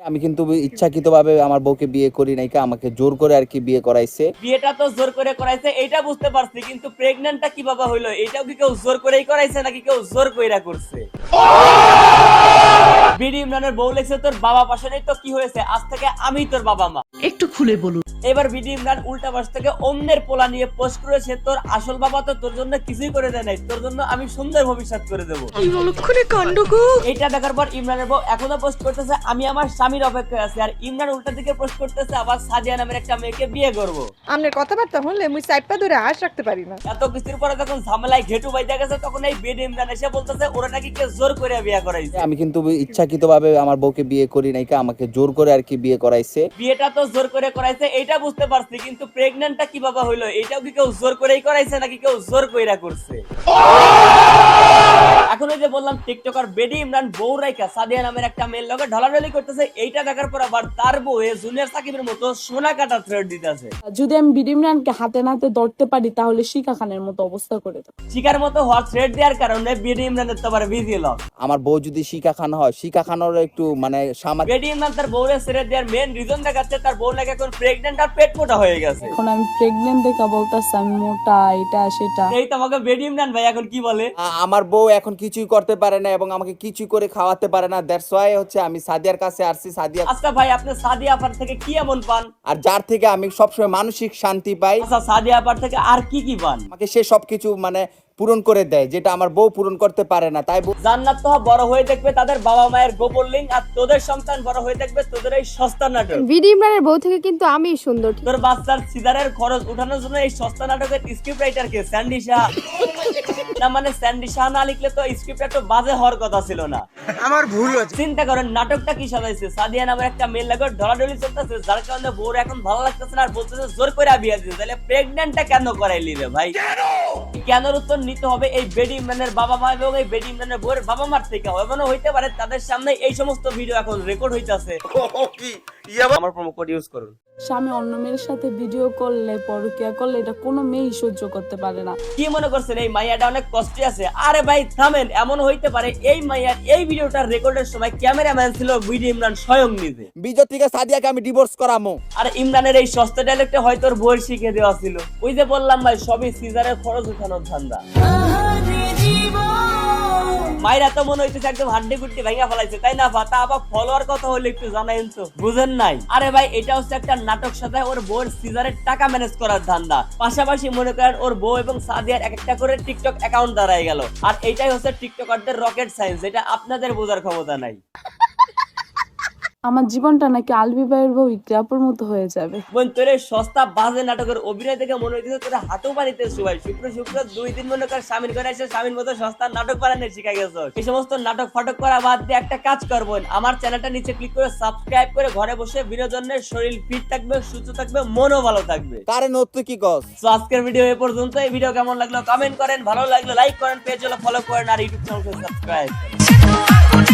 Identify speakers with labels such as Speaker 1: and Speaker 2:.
Speaker 1: আমি কিন্তু ইচ্ছাকৃতভাবে আমার বউকে বিয়ে করি নাই, আমাকে জোর করে আর কি বিয়ে করাইছে।
Speaker 2: বিয়েটা তো জোর করে করাইছে এইটা বুঝতে পারছি, কিন্তু প্রেগন্যান্টটা কিভাবে হইলো এটাও কি কেউ জোর করেই করাইছে নাকি কেউ জোর কইরা করছে? বিডি ইমরানের বউ লেগছে তোর বাবা পাশে নেই তো কি হয়েছে, আজ থেকে আমি তোর বাবা মা।
Speaker 3: একটু খুলে বলুন।
Speaker 2: এবার বিডি ইমরান উল্টা পাশ থেকে অন্যের পোলা নিয়ে পোস্ট করেছে, তোর আসল বাবা তো তোর জন্য কিছুই করে দেয় নাই, তোর জন্য আমি সুন্দর ভবিষ্যৎ করে দেবো।
Speaker 3: কি অলক্ষণে কাণ্ড গো।
Speaker 2: এইটা দেখার পর ইমরানের বউ এখনো পোস্ট করতেছে আমি আমার স্বামীর অপেক্ষায় আছি, আর ইমরান উল্টা দিকে পোস্ট করতেছে আবার সাদিয়া নামের একটা মেয়েকে বিয়ে করব।
Speaker 4: আমনের কথাবার্তা হলে মুই সাইডটা ধরে আশ রাখতে পারি না।
Speaker 2: এত কিছুর পরে যখন ঝামেলায় ঘেটু বাইতে গেছে তখন এই বিডি ইমরান এসে বলতেছে ওরা নাকি কে জোর করে বিয়ে করাইছে।
Speaker 1: আমি কিন্তু ইচ্ছাকৃতভাবে আমার বউকে বিয়ে করি নাই, আমাকে জোর করে আর কি বিয়ে করাইছে।
Speaker 2: বিয়েটা তো জোর করে করাইছে এইটা বুঝতে পারছি, কিন্তু প্রেগন্যান্টটা কিভাবে হইলো এটাও কি কেউ জোর করেই করাইছে নাকি কেউ জোর কইরা করছে? এখন ওই যে বললাম টিকটকার বেডি ইমরান বউ রাইকা সাদিয়া নামের একটা মেয়ের লগে ঢলাঢলি করতেছে, এইটা দেখার পর আবার তার বউ জুনিয়র সাকিবের মতো সোনা কাটা থ্রেড দিতেছে।
Speaker 5: যদি আমি বিডি ইমরানকে হাতে নাতে ধরতে পারি তাহলে শিখা খানের মতো অবস্থা করে দেব।
Speaker 2: শিকার মতো হট থ্রেড দেওয়ার কারণে বেডি ইমরানের তো আবার বিজি লক।
Speaker 1: আমার বউ যদি শিখা খান হয়, শিখা খানের একটু মানে সামাজিক।
Speaker 2: বেডি ইমরান তার বউরে ছেড়ে দেওয়ার মেন রিজন দেখাচ্ছে তার বউ নাকি এখন প্রেগন্যান্ট আর পেট মোটা হয়ে গেছে।
Speaker 5: এখন আমি প্রেগনেন্ট দেখা বলতেছি আমি মোটা এটা সেটা।
Speaker 2: এই তোমাকে বেডি ইমরান ভাই এখন কি বলে?
Speaker 1: আমার বউ এখন কিছুই করতে পারে না এবং আমাকে কিছু করে খাওয়াতে পারে না। দ্যাটস ওয়াই হচ্ছে আমি সাদিয়ার কাছে আসছি। সাদিয়া
Speaker 2: আচ্ছা ভাই আপনি সাদিয়া আপার থেকে কি এমন পান?
Speaker 1: আর যার থেকে আমি সবসময় মানসিক শান্তি পাই,
Speaker 2: আচ্ছা সাদিয়া আপার থেকে আর কি কি পান?
Speaker 1: আমাকে সে সবকিছু মানে পূরণ করে দেয়, যেটা আমার বউ পূরণ করতে পারে না। তাই
Speaker 2: জান্নাত তো বড় হয়ে দেখবে তাদের বাবা মায়ের গোপন লিঙ্ক, আর তোদের সন্তান বড় হয়ে দেখবে তোদের এই সস্তা নাটক।
Speaker 6: বিডি ইমরানের বউ থেকে কিন্তু আমি সুন্দর।
Speaker 2: তোর বাচ্চার সিজারের খরচ উঠানোর জন্য এই সস্তা নাটকের স্ক্রিপ্ট রাইটার কে? স্যান্ডি শাহ না, মানে স্যান্ডি শাহ না লিখলে তো স্ক্রিপ্টটা একটু বাজে হওয়ার কথা ছিল না।
Speaker 7: আমার ভুল হয়েছে।
Speaker 2: চিন্তা করেন নাটকটা কি সাজাইছে, সাদিয়া নামের একটা মেয়ে লাগে ঢলাঢলি চলতেছে, যার কারণে বউর এখন ভালো লাগতেছে না আর বলতেছে জোর করে বিয়ে দিতে। তাহলে প্রেগন্যান্টটা কেন করাইলি রে ভাই? কেনর উত্তর নিতে হবে এই বেডি ইমরানের বাবা মা এবং এই বেডি ইমরানের বউয়ের বাবা মার থেকে। এমনও হইতে পারে তাদের সামনে এই সমস্ত ভিডিও এখন রেকর্ড হইতাছে। আমার প্রোমো কোড ইউজ করুন।
Speaker 5: স্বামী অন্য মেয়ের সাথে ভিডিও করলে পরকিয়া করলে এটা কোনো মেয়েই সহ্য করতে পারে না।
Speaker 2: কি মনে করছেন এই মাইয়াটা অনেক কষ্টে আছে? আরে ভাই থামেন, এমন হইতে পারে এই মাইয়ার এই ভিডিওটা রেকর্ডের সময় ক্যামেরাম্যান ছিল বিডি ইমরান স্বয়ং নিজে।
Speaker 1: বিজয় থেকে সাদিয়াকে আমি ডিভোর্স করামো।
Speaker 2: আর ইমরানের এই সস্তা ডায়লগটা হয়তো ওর বউয়ের শিখে দেওয়া ছিল। ওই যে বললাম ভাই সবই সিজারের খরচ উঠানোর ধান্দা। মায়েরা তো মনে হইতেছে একদম হাড্ডি গুড্ডি ভেঙে ফেলাইছে, তাই না? তা আবার ফলোয়ার কথা হলে একটু জানাইন তো, বুঝেন নাই? আরে ভাই এটা হচ্ছে একটা নাটক সাজায় ওর বউয়ের সিজারের টাকা ম্যানেজ করার ধান্দা। পাশাপাশি মনে করেন ওর বউ এবং সাদিয়ার এক একটা করে টিকটক অ্যাকাউন্ট দাঁড়ায় গেল। আর এইটাই হচ্ছে টিকটকারদের রকেট সায়েন্স, এটা আপনাদের বোঝার ক্ষমতা নাই।
Speaker 5: আমার জীবনটা নাকি আলবি ভাইয়ের বউ ইকরাপুর মতো হয়ে যাবে।
Speaker 2: বোন তোর এই সস্তা বাজে নাটকের অভিনয় থেকে মনে হইতেছে তোরা হাঁটু পানিতে শুবাই। শুক্র শুক্র 2 দিন মনে কর স্বামীর ঘরে এসে স্বামীর মতো সস্তা নাটক বানানো শিখা গেছো। এই সমস্ত নাটক ফাটক করা বাদ দিয়ে একটা কাজ করবেন, আমার চ্যানেলটা নিচে ক্লিক করে সাবস্ক্রাইব করে ঘরে বসে বিনোদনের শরীর ফিট থাকবে, সুস্থ থাকবে, মনও ভালো থাকবে।
Speaker 1: কারে নতুন কি কস?
Speaker 2: তো আজকের ভিডিও এই পর্যন্ত। এই ভিডিও কেমন লাগলো কমেন্ট করেন, ভালো লাগলে লাইক করেন, পেজ হলো ফলো করেন আর ইউটিউব চ্যানেলকে সাবস্ক্রাইব করেন।